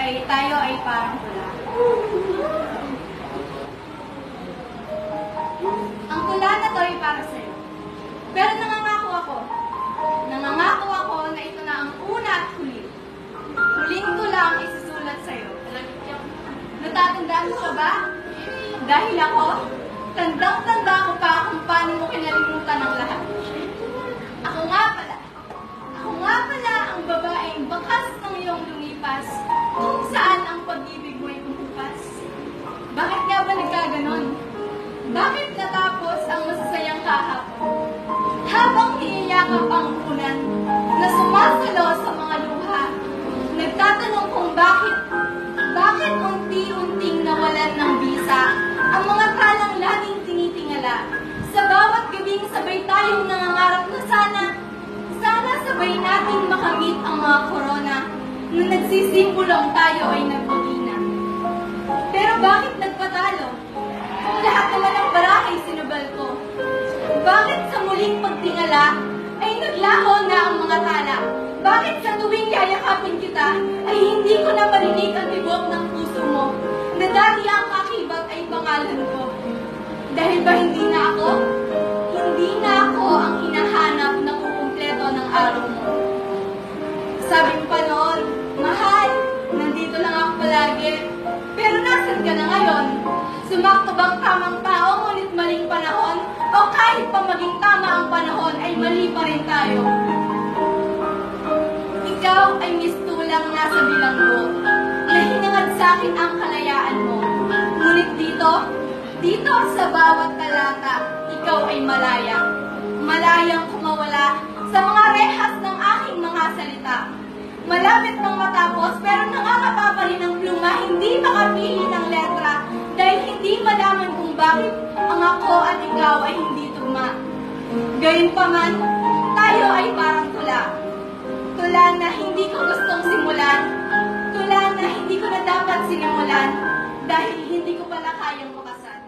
ay tayo ay parang tula. Ang tula na to ay para sa'yo. Pero nangangako ako na ito na ang una at huli. Huling tula ang isusulat sa'yo. Natatandaan mo ka ba? Dahil ako, tandang-tanda ko pa kung paano mo kinalimutan ang lahat. Ako nga pala ang babaeng bakas ng iyong lumipas, kung saan ang pag-ibig mo'y pumupas. Bakit nga ba nagkaganon? Bakit natapos ang masasayang kahapon? Habang niyayakap ang ulan na sumasalo sa mga luha, nagtatanong kung bakit unti-unting nawalan ng bisa ang mga talang laging tinitingala. Sa bawat gabing sabay tayong nangangarap na sana sabay nating makamit ang mga korona na nagsisimbulong tayo ay nagpagina. Pero bakit nagpatalo? Kung lahat naman ng barahay sinubal ko. Bakit sa muling pagtingala ay naglaho na ang mga tala? Bakit sa tuwing yayakapin kita ay hindi ko na marinig ang tibok ng puso mo na dati ang kakibat ay pangalan ko? Dahil ba hindi na ako? Hindi na ako ang hinahanap na kukumpleto ng araw mo. Sabi mo pa noon, mahal, nandito lang ako palagi. Pero nasan ka na ngayon? Sumakto bang tamang tao ngunit maling panahon? O kahit pa maging tama ang panahon ay mali pa rin tayo? Ikaw ay mistulang nasa bilanggo na hinangad sa akin ang kalayaan mo. Ngunit dito sa bawat talata, ikaw ay malaya. Malayang kumawala sa mga rehas ng aking mga salita. Malapit nang matapos pero nangangapa pa rin ang pluma, hindi makapili ng letra dahil hindi malaman kung bakit ang ako at ikaw ay hindi tugma. Gayunpaman, tayo ay parang tula. Tula na hindi ko gustong simulan. Tula na hindi ko na dapat sinimulan dahil hindi ko pala kayang makasan.